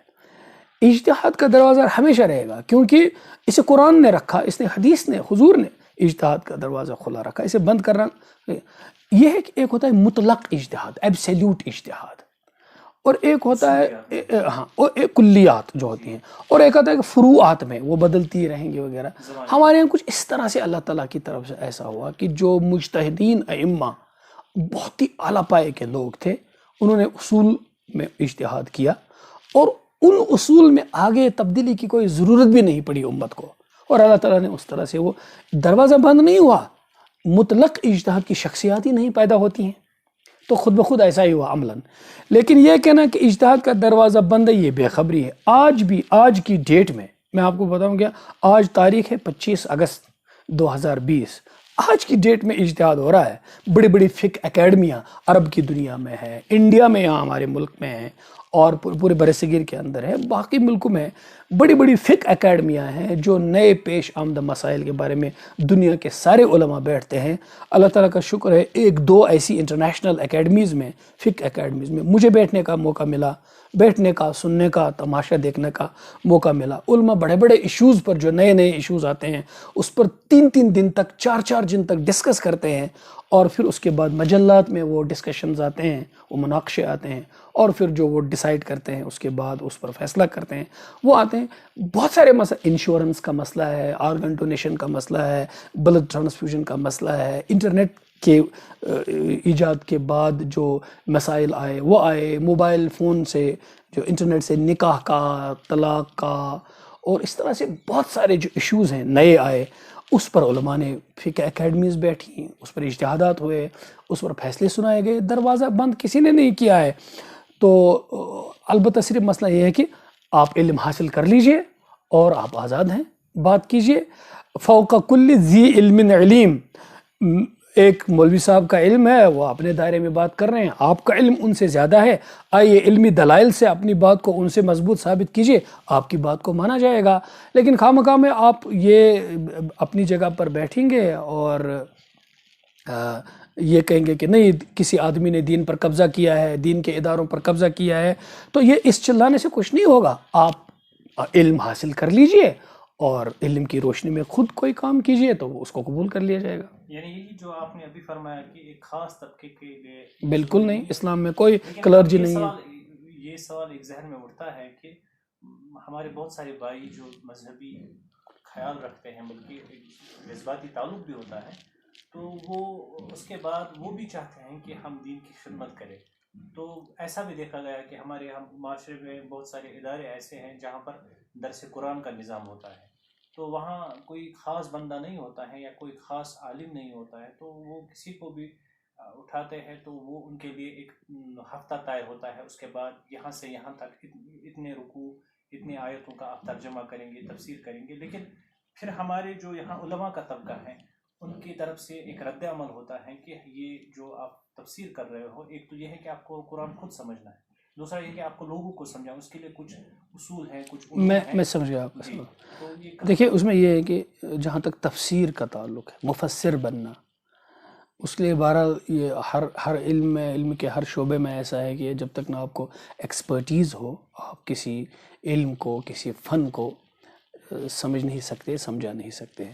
اجتہاد کا دروازہ ہمیشہ رہے گا، کیونکہ اسے قرآن نے رکھا، اس نے حدیث نے، حضور نے اجتہاد کا دروازہ کھلا رکھا. اسے بند کرنا یہ ہے کہ ایک ہوتا ہے مطلق اجتہاد، ایبسلیوٹ اجتہاد، اور ایک ہوتا ہے اور ایک کلیات جو ہوتی ہیں، اور ایک ہوتا ہے کہ فروعات میں وہ بدلتی رہیں گی وغیرہ. ہمارے یہاں کچھ اس طرح سے اللہ تعالیٰ کی طرف سے ایسا ہوا کہ جو مجتہدین ائمہ بہت ہی اعلیٰ پائے کے لوگ تھے، انہوں نے اصول میں اجتہاد کیا، اور ان اصول میں آگے تبدیلی کی کوئی ضرورت بھی نہیں پڑی امت کو، اور اللہ تعالیٰ نے اس طرح سے وہ دروازہ بند نہیں ہوا. مطلق اجتہاد کی شخصیات ہی نہیں پیدا ہوتی ہیں، تو خود بخود ایسا ہی ہوا عملاً. لیکن یہ کہنا کہ اجتہاد کا دروازہ بند ہے، یہ بے خبری ہے. آج بھی، آج کی ڈیٹ میں آپ کو بتاؤں گا، آج تاریخ ہے 25 اگست 2020. آج کی ڈیٹ میں اجتہاد ہو رہا ہے. بڑی بڑی فقہ اکیڈمیاں عرب کی دنیا میں ہے، انڈیا میں، یہاں ہمارے ملک میں ہیں، اور پورے برصغیر کے اندر ہے، باقی ملکوں میں بڑی بڑی فقہ اکیڈمیاں ہیں جو نئے پیش آمدہ مسائل کے بارے میں دنیا کے سارے علماء بیٹھتے ہیں. اللہ تعالیٰ کا شکر ہے، ایک دو ایسی انٹرنیشنل اکیڈمیز میں، فقہ اکیڈمیز میں مجھے بیٹھنے کا موقع ملا، بیٹھنے کا، سننے کا، تماشا دیکھنے کا موقع ملا. علماء بڑے بڑے ایشوز پر، جو نئے نئے ایشوز آتے ہیں، اس پر 3 دن تک، 4 دن تک ڈسکس کرتے ہیں، اور پھر اس کے بعد مجلات میں وہ ڈسکشنز آتے ہیں، وہ مناقشے آتے ہیں، اور پھر جو وہ ڈیسائیڈ کرتے ہیں اس کے بعد اس پر فیصلہ کرتے ہیں، وہ آتے ہیں. بہت سارے مسئلے، انشورنس کا مسئلہ ہے، آرگن ڈونیشن کا مسئلہ ہے، بلڈ ٹرانسفیوژن کا مسئلہ ہے، انٹرنیٹ کے ایجاد کے بعد جو مسائل آئے وہ آئے، موبائل فون سے، جو انٹرنیٹ سے نکاح کا، طلاق کا، اور اس طرح سے بہت سارے جو ایشوز ہیں نئے آئے. اس پر علماء نے فقہ اکیڈمیز بیٹھی، اس پر اجتہادات ہوئے، اس پر فیصلے سنائے گئے. دروازہ بند کسی نے نہیں کیا ہے. تو البتہ صرف مسئلہ یہ ہے کہ آپ علم حاصل کر لیجئے اور آپ آزاد ہیں، بات کیجئے. فوق کل ذی علم علیم، ایک مولوی صاحب کا علم ہے، وہ اپنے دائرے میں بات کر رہے ہیں، آپ کا علم ان سے زیادہ ہے، آئیے علمی دلائل سے اپنی بات کو ان سے مضبوط ثابت کیجئے، آپ کی بات کو مانا جائے گا. لیکن خواہ میں آپ یہ اپنی جگہ پر بیٹھیں گے اور یہ کہیں گے کہ نہیں کسی آدمی نے دین پر قبضہ کیا ہے، دین کے اداروں پر قبضہ کیا ہے، تو یہ اس چلانے سے کچھ نہیں ہوگا. آپ علم حاصل کر لیجئے اور علم کی روشنی میں خود کوئی کام کیجئے تو اس کو قبول کر لیا جائے گا. یعنی یہی جو آپ نے ابھی فرمایا کہ ایک خاص طبقے کے لیے بالکل نہیں، اسلام میں کوئی کلرجی نہیں ہے. یہ سوال ایک ذہن میں اٹھتا ہے کہ ہمارے بہت سارے بھائی جو مذہبی خیال رکھتے ہیں، بلکہ جذباتی تعلق بھی ہوتا ہے، تو وہ اس کے بعد وہ بھی چاہتے ہیں کہ ہم دین کی خدمت کریں. تو ایسا بھی دیکھا گیا کہ ہمارے معاشرے میں بہت سارے ادارے ایسے ہیں جہاں پر درس قرآن کا نظام ہوتا ہے، تو وہاں کوئی خاص بندہ نہیں ہوتا ہے یا کوئی خاص عالم نہیں ہوتا ہے، تو وہ کسی کو بھی اٹھاتے ہیں تو وہ ان کے لیے ایک ہفتہ طے ہوتا ہے. اس کے بعد یہاں سے یہاں تک اتنے رکوع اتنے آیتوں کا آپ ترجمہ کریں گے، تفسیر کریں گے. لیکن پھر ہمارے جو یہاں علماء کا طبقہ ہے ان کی طرف سے ایک رد عمل ہوتا ہے کہ یہ جو آپ تفسیر کر رہے ہو، ایک تو یہ ہے کہ آپ کو قرآن خود سمجھنا ہے، دوسرا یہ کہ آپ کو لوگوں کو سمجھانا، اس کے لیے کچھ اصول ہیں، کچھ علوم ہیں. میں سمجھ گیا آپ کا جی. سوال. تو یہ دیکھیے اس میں یہ ہے کہ جہاں تک تفسیر کا تعلق ہے، مفسر بننا، اس لیے بہرحال یہ ہر علم میں، علم کے ہر شعبے میں ایسا ہے کہ جب تک نہ آپ کو ایکسپرٹیز ہو، آپ کسی علم کو، کسی فن کو سمجھ نہیں سکتے، سمجھا نہیں سکتے.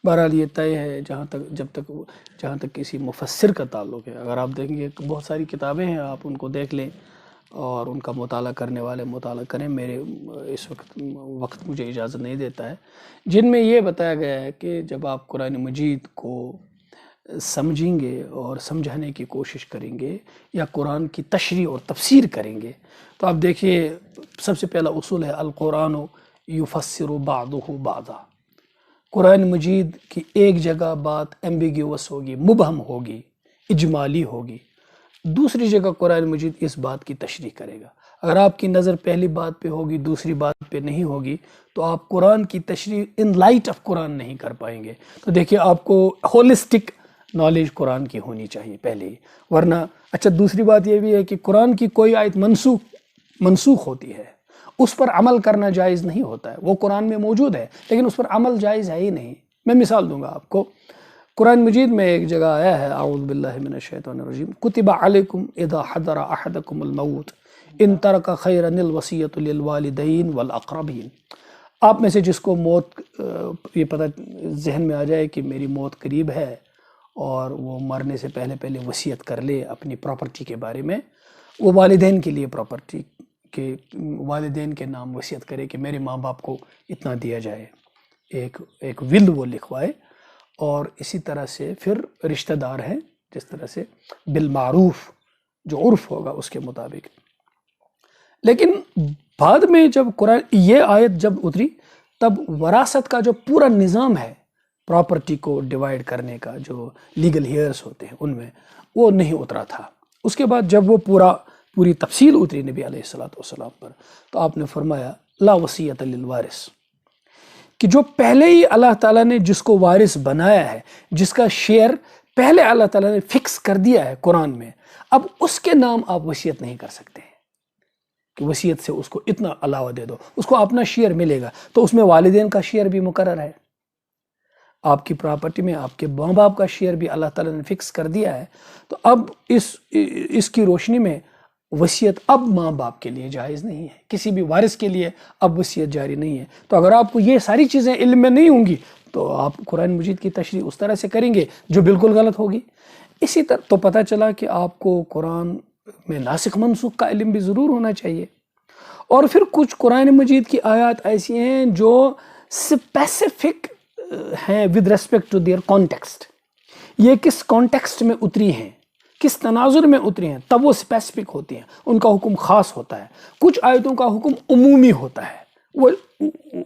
بہرحال یہ طے ہے جہاں تک کسی مفسر کا تعلق ہے. اگر آپ دیکھیں گے بہت ساری کتابیں ہیں، آپ ان کو دیکھ لیں اور ان کا مطالعہ کرنے والے مطالعہ کریں. میرے اس وقت مجھے اجازت نہیں دیتا ہے، جن میں یہ بتایا گیا ہے کہ جب آپ قرآن مجید کو سمجھیں گے اور سمجھانے کی کوشش کریں گے یا قرآن کی تشریح اور تفسیر کریں گے، تو آپ دیکھیے سب سے پہلا اصول ہے القرآن یفسر بعضہ بعضا. قرآن مجید کی ایک جگہ بات ایمبیگیوس ہوگی، مبہم ہوگی، اجمالی ہوگی، دوسری جگہ قرآن مجید اس بات کی تشریح کرے گا. اگر آپ کی نظر پہلی بات پہ ہوگی، دوسری بات پہ نہیں ہوگی، تو آپ قرآن کی تشریح ان لائٹ آف قرآن نہیں کر پائیں گے. تو دیکھیے آپ کو ہولسٹک نالج قرآن کی ہونی چاہیے پہلے ہی، ورنہ اچھا دوسری بات یہ بھی ہے کہ قرآن کی کوئی آیت منسوخ ہوتی ہے، اس پر عمل کرنا جائز نہیں ہوتا ہے. وہ قرآن میں موجود ہے لیکن اس پر عمل جائز ہے ہی نہیں. میں مثال دوں گا آپ کو. قرآن مجید میں ایک جگہ آیا ہے اعوذ باللہ من الشیطان الرجیم کتب علیکم اذا حضر احدکم الموت ان ترک خیرا الوصیۃ للوالدین والاقربین. آپ میں سے جس کو موت یہ پتہ ذہن میں آ جائے کہ میری موت قریب ہے اور وہ مرنے سے پہلے وصیت کر لے اپنی پراپرٹی کے بارے میں، وہ والدین کے لیے پراپرٹی کہ والدین کے نام وصیت کرے کہ میرے ماں باپ کو اتنا دیا جائے، ایک ول وہ لکھوائے. اور اسی طرح سے پھر رشتہ دار ہیں جس طرح سے بالمعروف جو عرف ہوگا اس کے مطابق. لیکن بعد میں جب قرآن یہ آیت جب اتری تب وراثت کا جو پورا نظام ہے، پراپرٹی کو ڈیوائیڈ کرنے کا جو لیگل ہیئرس ہوتے ہیں ان میں، وہ نہیں اترا تھا. اس کے بعد جب وہ پوری تفصیل اتری نبی علیہ السلام پر، تو آپ نے فرمایا لا وصیۃ للوارث، کہ جو پہلے ہی اللہ تعالیٰ نے جس کو وارث بنایا ہے، جس کا شیئر پہلے اللہ تعالیٰ نے فکس کر دیا ہے قرآن میں، اب اس کے نام آپ وصیت نہیں کر سکتے ہیں کہ وصیت سے اس کو اتنا علاوہ دے دو، اس کو اپنا شیئر ملے گا. تو اس میں والدین کا شیئر بھی مقرر ہے، آپ کی پراپرٹی میں آپ کے ماں باپ کا شیئر بھی اللہ تعالیٰ نے فکس کر دیا ہے. تو اب اس کی روشنی میں وصیت اب ماں باپ کے لیے جائز نہیں ہے، کسی بھی وارث کے لیے اب وصیت جاری نہیں ہے. تو اگر آپ کو یہ ساری چیزیں علم میں نہیں ہوں گی تو آپ قرآن مجید کی تشریح اس طرح سے کریں گے جو بالکل غلط ہوگی. اسی طرح تو پتہ چلا کہ آپ کو قرآن میں ناسخ منسوخ کا علم بھی ضرور ہونا چاہیے. اور پھر کچھ قرآن مجید کی آیات ایسی ہیں جو اسپیسیفک ہیں with respect to their context. یہ کس کانٹیکسٹ میں اتری ہیں، کس تناظر میں اتری ہیں، تب وہ اسپیسیفک ہوتی ہیں، ان کا حکم خاص ہوتا ہے. کچھ آیتوں کا حکم عمومی ہوتا ہے، وہ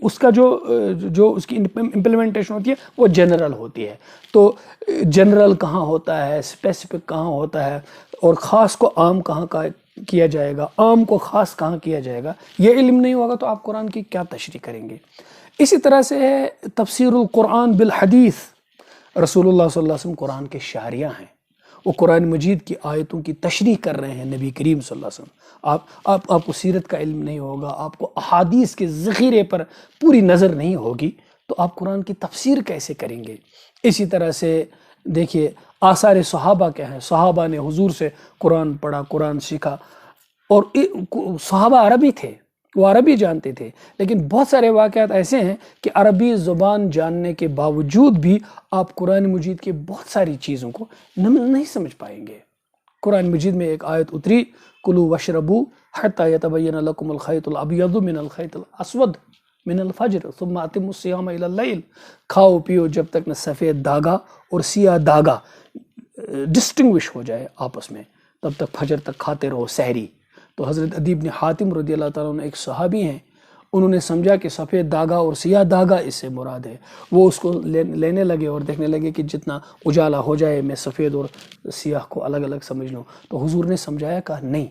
اس کا جو اس کی امپلیمنٹیشن ہوتی ہے وہ جنرل ہوتی ہے. تو جنرل کہاں ہوتا ہے، اسپیسیفک کہاں ہوتا ہے، اور خاص کو عام کہاں کا کیا جائے گا، عام کو خاص کہاں کیا جائے گا، یہ علم نہیں ہوگا تو آپ قرآن کی کیا تشریح کریں گے. اسی طرح سے ہے تفسیر القرآن بالحدیث. رسول اللہ صلی اللہ علیہ وسلم قرآن کے شارحہ ہیں، وہ قرآن مجید کی آیتوں کی تشریح کر رہے ہیں. نبی کریم صلی اللہ علیہ وسلم، آپ کو سیرت کا علم نہیں ہوگا، آپ کو احادیث کے ذخیرے پر پوری نظر نہیں ہوگی، تو آپ قرآن کی تفسیر کیسے کریں گے. اسی طرح سے دیکھیے آثار صحابہ کیا ہیں، صحابہ نے حضور سے قرآن پڑھا، قرآن سیکھا، اور صحابہ عربی تھے، وہ عربی جانتے تھے، لیکن بہت سارے واقعات ایسے ہیں کہ عربی زبان جاننے کے باوجود بھی آپ قرآن مجید کے بہت ساری چیزوں کو نہیں سمجھ پائیں گے۔ قرآن مجید میں ایک آیت اتری، کلوا واشربوا حتی یتبین لکم الخیط الابیض من الخیط الاسود من الفجر ثم اتموا الصیام الی اللیل، کھاؤ پیو جب تک نہ سفید دھاگا اور سیاہ دھاگا ڈسٹنگوش ہو جائے آپس میں، تب تک فجر تک کھاتے رہو سحری۔ تو حضرت عدی بن حاتم رضی اللہ تعالیٰ عنہ ایک صحابی ہیں، انہوں نے سمجھا کہ سفید دھاگا اور سیاہ دھاگا اس سے مراد ہے، وہ اس کو لینے لگے اور دیکھنے لگے کہ جتنا اجالا ہو جائے میں سفید اور سیاہ کو الگ الگ سمجھ لوں۔ تو حضور نے سمجھایا، کہا نہیں،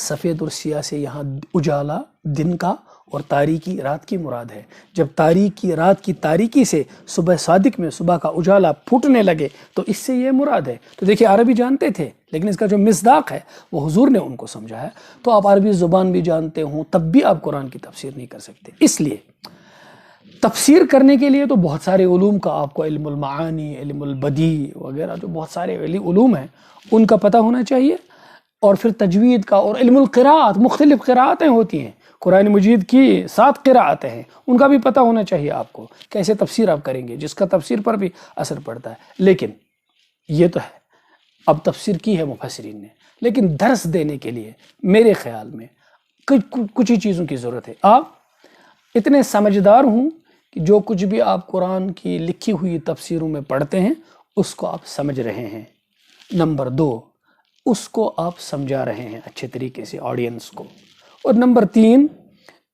سفید اور سیاہ سے یہاں اجالا دن کا اور تاریکی رات کی مراد ہے۔ جب تاریکی رات کی تاریکی سے صبح صادق میں صبح کا اجالا پھوٹنے لگے تو اس سے یہ مراد ہے۔ تو دیکھیں عربی جانتے تھے، لیکن اس کا جو مصداق ہے وہ حضور نے ان کو سمجھایا۔ تو آپ عربی زبان بھی جانتے ہوں تب بھی آپ قرآن کی تفسیر نہیں کر سکتے۔ اس لیے تفسیر کرنے کے لیے تو بہت سارے علوم کا آپ کو، علم المعانی، علم البدیع وغیرہ جو بہت سارے علوم ہیں ان کا پتہ ہونا چاہیے، اور پھر تجوید کا، اور علم القراءات، مختلف قراءتیں ہوتی ہیں، قرآن مجید کی 7 قراءتیں ہیں، ان کا بھی پتہ ہونا چاہیے آپ کو، کیسے تفسیر آپ کریں گے، جس کا تفسیر پر بھی اثر پڑتا ہے۔ لیکن یہ تو ہے، اب تفسیر کی ہے مفسرین نے، لیکن درس دینے کے لیے میرے خیال میں کچھ ہی چیزوں کی ضرورت ہے۔ آپ اتنے سمجھدار ہوں کہ جو کچھ بھی آپ قرآن کی لکھی ہوئی تفسیروں میں پڑھتے ہیں اس کو آپ سمجھ رہے ہیں۔ نمبر 2، اس کو آپ سمجھا رہے ہیں اچھے طریقے سے آڈینس کو۔ اور نمبر 3،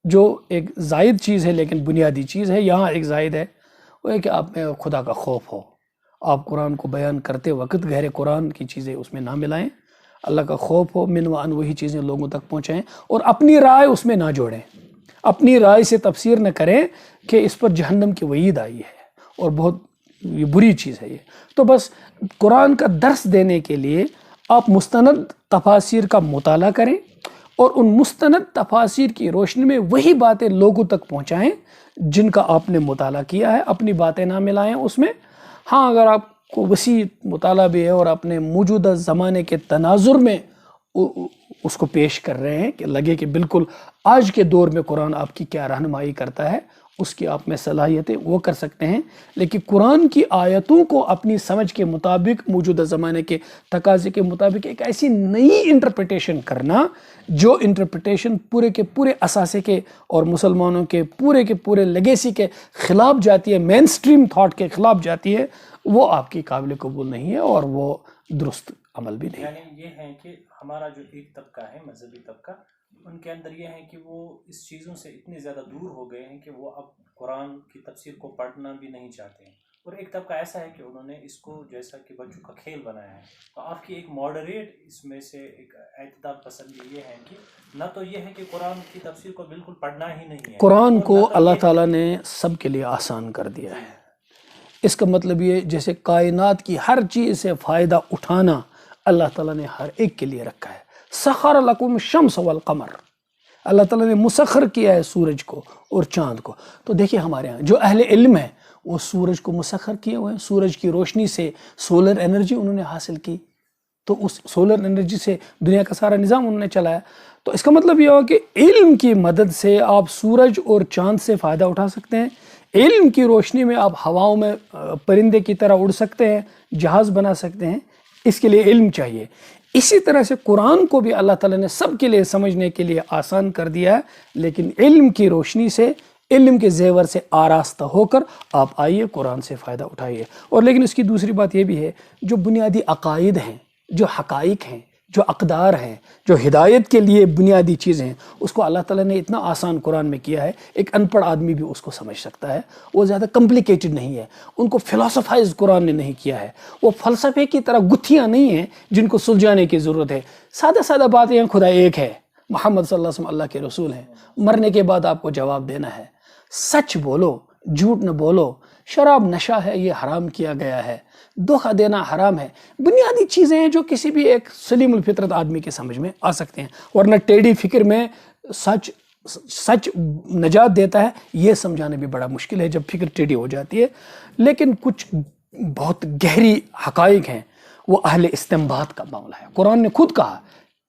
جو ایک زائد چیز ہے لیکن بنیادی چیز ہے، یہاں ایک زائد ہے، وہ ہے کہ آپ میں خدا کا خوف ہو۔ آپ قرآن کو بیان کرتے وقت گہرے قرآن کی چیزیں اس میں نہ ملائیں، اللہ کا خوف ہو، من و عن وہی چیزیں لوگوں تک پہنچائیں، اور اپنی رائے اس میں نہ جوڑیں، اپنی رائے سے تفسیر نہ کریں کہ اس پر جہنم کی وعید آئی ہے اور بہت یہ بری چیز ہے یہ۔ تو بس قرآن کا درس دینے کے لیے آپ مستند تفاسیر کا مطالعہ کریں، اور ان مستند تفاسیر کی روشنی میں وہی باتیں لوگوں تک پہنچائیں جن کا آپ نے مطالعہ کیا ہے، اپنی باتیں نہ ملائیں اس میں۔ ہاں، اگر آپ کو وسیع مطالعہ بھی ہے اور اپنے موجودہ زمانے کے تناظر میں اس کو پیش کر رہے ہیں کہ لگے کہ بالکل آج کے دور میں قرآن آپ کی کیا رہنمائی کرتا ہے، اس کی آپ میں صلاحیتیں وہ کر سکتے ہیں، لیکن قرآن کی آیتوں کو اپنی سمجھ کے مطابق، موجودہ زمانے کے تقاضے کے مطابق ایک ایسی نئی انٹرپریٹیشن کرنا جو انٹرپریٹیشن پورے کے پورے اثاثے کے اور مسلمانوں کے پورے لیگیسی کے خلاف جاتی ہے، مین سٹریم تھاٹ کے خلاف جاتی ہے، وہ آپ کی قابل قبول نہیں ہے اور وہ درست عمل بھی نہیں ہے۔ یعنی یہ ہے کہ ہمارا جو ایک طبقہ ہے، مذہبی طبقہ، ان کے اندر یہ ہے کہ وہ اس چیزوں سے اتنے زیادہ دور ہو گئے ہیں کہ وہ اب قرآن کی تفسیر کو پڑھنا بھی نہیں چاہتے ہیں، اور ایک طبقہ ایسا ہے کہ انہوں نے اس کو جیسا کہ بچوں کا کھیل بنایا ہے۔ تو آپ کی ایک ماڈریٹ اس میں سے ایک اعتدال پسند یہ ہے کہ نہ تو یہ ہے کہ قرآن کی تفسیر کو بالکل پڑھنا ہی نہیں ہے، قرآن کو اللہ تعالیٰ نے سب کے لیے آسان کر دیا ہے۔ اس کا مطلب یہ جیسے کائنات کی ہر چیز سے فائدہ اٹھانا اللہ تعالیٰ نے ہر ایک کے لیے رکھا ہے۔ سخر لکم الشمس والقمر، اللہ تعالیٰ نے مسخر کیا ہے سورج کو اور چاند کو۔ تو دیکھیے ہمارے ہاں جو اہل علم ہیں وہ سورج کو مسخر کیے ہوئے ہیں، سورج کی روشنی سے سولر انرجی انہوں نے حاصل کی، تو اس سولر انرجی سے دنیا کا سارا نظام انہوں نے چلایا۔ تو اس کا مطلب یہ ہو کہ علم کی مدد سے آپ سورج اور چاند سے فائدہ اٹھا سکتے ہیں، علم کی روشنی میں آپ ہواؤں میں پرندے کی طرح اڑ سکتے ہیں، جہاز بنا سکتے ہیں، اس کے لیے علم چاہیے۔ اسی طرح سے قرآن کو بھی اللہ تعالیٰ نے سب کے لیے سمجھنے کے لیے آسان کر دیا ہے، لیکن علم کی روشنی سے، علم کے زیور سے آراستہ ہو کر آپ آئیے، قرآن سے فائدہ اٹھائیے۔ اور لیکن اس کی دوسری بات یہ بھی ہے، جو بنیادی عقائد ہیں، جو حقائق ہیں، جو اقدار ہیں، جو ہدایت کے لیے بنیادی چیزیں ہیں، اس کو اللہ تعالیٰ نے اتنا آسان قرآن میں کیا ہے، ایک ان پڑھ آدمی بھی اس کو سمجھ سکتا ہے، وہ زیادہ کمپلیکیٹڈ نہیں ہے، ان کو فلسفائز قرآن نے نہیں کیا ہے، وہ فلسفے کی طرح گتھیاں نہیں ہیں جن کو سلجھانے کی ضرورت ہے، سادہ سادہ باتیں ہیں، خدا ایک ہے، محمد صلی اللہ علیہ وسلم اللہ کے رسول ہیں، مرنے کے بعد آپ کو جواب دینا ہے، سچ بولو، جھوٹ نہ بولو، شراب نشہ ہے، یہ حرام کیا گیا ہے، دھوکہ دینا حرام ہے، بنیادی چیزیں ہیں جو کسی بھی ایک سلیم الفطرت آدمی کے سمجھ میں آ سکتے ہیں، ورنہ ٹیڑھی فکر میں سچ نجات دیتا ہے، یہ سمجھانا بھی بڑا مشکل ہے جب فکر ٹیڑھی ہو جاتی ہے۔ لیکن کچھ بہت گہری حقائق ہیں وہ اہل استنباط کا معاملہ ہے. قرآن نے خود کہا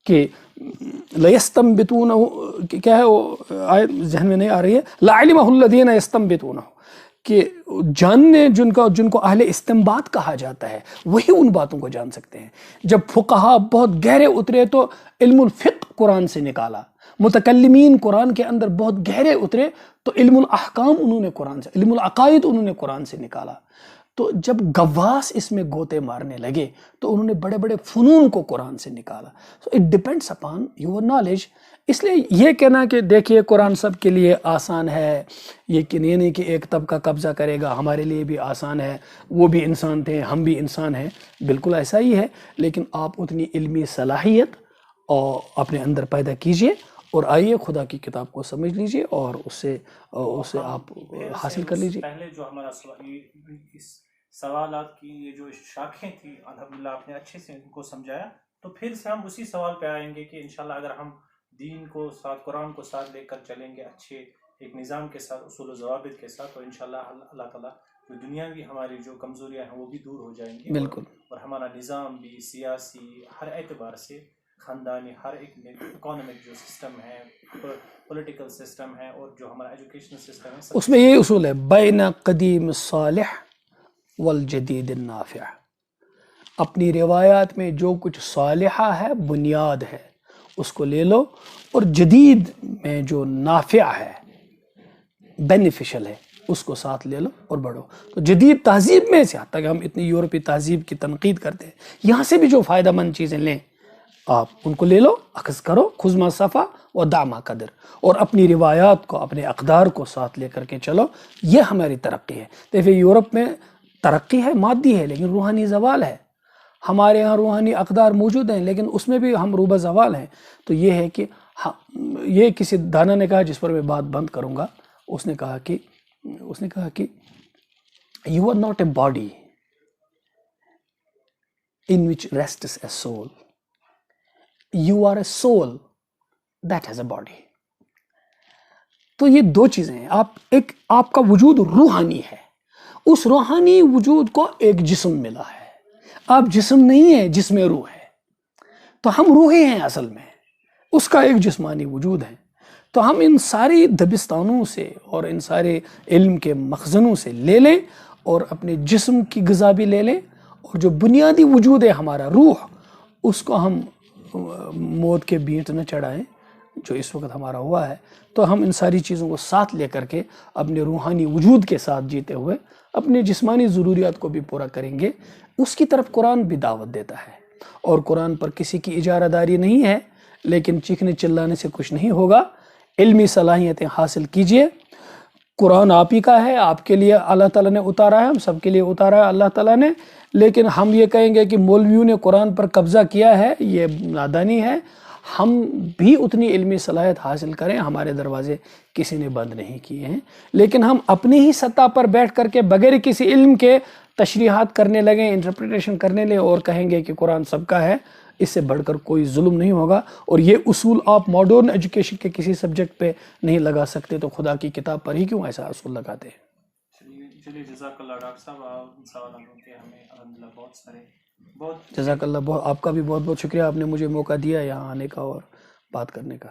کہ لَيَسْتَنبِطُونَهُ، کیا ہے وہ آیت ذہن میں نہیں آ رہی ہے، لَعَلِمَهُ الَّذِينَ يَسْتَنبِطُونَهُ، کہ جاننے جن کو اہل استنباط کہا جاتا ہے وہی ان باتوں کو جان سکتے ہیں. جب فقہا بہت گہرے اترے تو علم الفقہ قرآن سے نکالا، متکلمین قرآن کے اندر بہت گہرے اترے تو علم الاحکام انہوں نے قرآن سے، علم العقائد انہوں نے قرآن سے نکالا. تو جب گواس اس میں گوتے مارنے لگے تو انہوں نے بڑے بڑے فنون کو قرآن سے نکالا. So it depends upon your knowledge. اس لیے یہ کہنا کہ دیکھیے قرآن سب کے لیے آسان ہے، یہ نہیں کہ ایک طبقہ قبضہ کرے گا، ہمارے لیے بھی آسان ہے، وہ بھی انسان تھے ہم بھی انسان ہیں، بالکل ایسا ہی ہے. لیکن آپ اتنی علمی صلاحیت اور اپنے اندر پیدا کیجئے اور آئیے خدا کی کتاب کو سمجھ لیجئے اور اس سے آپ حاصل کر لیجئے. پہلے جو ہمارا اس سوالات کی یہ جو شاخیں تھیں الحمدللہ آپ نے اچھے سے ان کو سمجھایا. تو پھر سے ہم اسی سوال پہ آئیں گے کہ انشاءاللہ اگر ہم دین کو ساتھ، قرآن کو ساتھ لے کر چلیں گے اچھے ایک نظام کے ساتھ، اصول و ضوابط کے ساتھ، تو انشاءاللہ اللہ تعالیٰ جو دنیاوی ہماری جو کمزوریاں ہیں وہ بھی دور ہو جائیں گی. بالکل. اور ہمارا نظام بھی سیاسی ہر اعتبار سے، خاندانی ہر ایک اکانومک جو سسٹم ہے، پولیٹیکل سسٹم ہے، اور جو ہمارا ایجوکیشنل سسٹم ہے، اس میں یہی اصول ہے بین قدیم الصالح والجدید النافع. اپنی روایات میں جو کچھ صالحہ ہے، بنیاد ہے، اس کو لے لو، اور جدید میں جو نافع ہے، بینیفیشل ہے، اس کو ساتھ لے لو اور بڑھو. تو جدید تہذیب میں سے، حتیٰ کہ ہم اتنی یورپی تہذیب کی تنقید کرتے ہیں، یہاں سے بھی جو فائدہ مند چیزیں لیں آپ ان کو لے لو، اخذ کرو، خذ ما صفا و دع ما قدر، اور اپنی روایات کو، اپنے اقدار کو ساتھ لے کر کے چلو. یہ ہماری ترقی ہے. دیکھیں یورپ میں ترقی ہے، مادی ہے، لیکن روحانی زوال ہے. ہمارے ہاں روحانی اقدار موجود ہیں لیکن اس میں بھی ہم روبہ زوال ہیں. تو یہ ہے کہ یہ کسی دانا نے کہا، جس پر میں بات بند کروں گا، اس نے کہا کہ you are not a body in which rests a soul. You are a soul that has a body. تو یہ دو چیزیں ہیں. آپ کا وجود روحانی ہے، اس روحانی وجود کو ایک جسم ملا ہے. آپ جسم نہیں ہیں، جسم روح ہے. تو ہم روحی ہیں اصل میں، اس کا ایک جسمانی وجود ہے. تو ہم ان ساری دبستانوں سے اور ان سارے علم کے مخزنوں سے لے لیں اور اپنے جسم کی غذا بھی لے لیں، اور جو بنیادی وجود ہے ہمارا روح، اس کو ہم موت کے بینٹ نہ چڑھائیں جو اس وقت ہمارا ہوا ہے. تو ہم ان ساری چیزوں کو ساتھ لے کر کے اپنے روحانی وجود کے ساتھ جیتے ہوئے اپنے جسمانی ضروریات کو بھی پورا کریں گے. اس کی طرف قرآن بھی دعوت دیتا ہے، اور قرآن پر کسی کی اجارہ داری نہیں ہے. لیکن چیخنے چلانے سے کچھ نہیں ہوگا. علمی صلاحیتیں حاصل کیجئے. قرآن آپ ہی کا ہے، آپ کے لیے اللہ تعالیٰ نے اتارا ہے، ہم سب کے لیے اتارا ہے اللہ تعالیٰ نے. لیکن ہم یہ کہیں گے کہ مولویوں نے قرآن پر قبضہ کیا ہے، یہ نادانی ہے. ہم بھی اتنی علمی صلاحیت حاصل کریں، ہمارے دروازے کسی نے بند نہیں کیے ہیں. لیکن ہم اپنی ہی سطح پر بیٹھ کر کے بغیر کسی علم کے تشریحات کرنے لگیں، انٹرپریٹیشن کرنے لیں اور کہیں گے کہ قرآن سب کا ہے، اس سے بڑھ کر کوئی ظلم نہیں ہوگا. اور یہ اصول آپ ماڈرن ایجوکیشن کے کسی سبجیکٹ پہ نہیں لگا سکتے، تو خدا کی کتاب پر ہی کیوں ایسا اصول لگاتے ہیں؟ چلیے جزاک اللہ ڈاکٹر صاحب. سوالات کے ہمیں الحمدللہ بہت سارے، بہت جزاک اللہ. آپ کا بھی بہت بہت شکریہ، آپ نے مجھے موقع دیا یہاں آنے کا اور بات کرنے کا.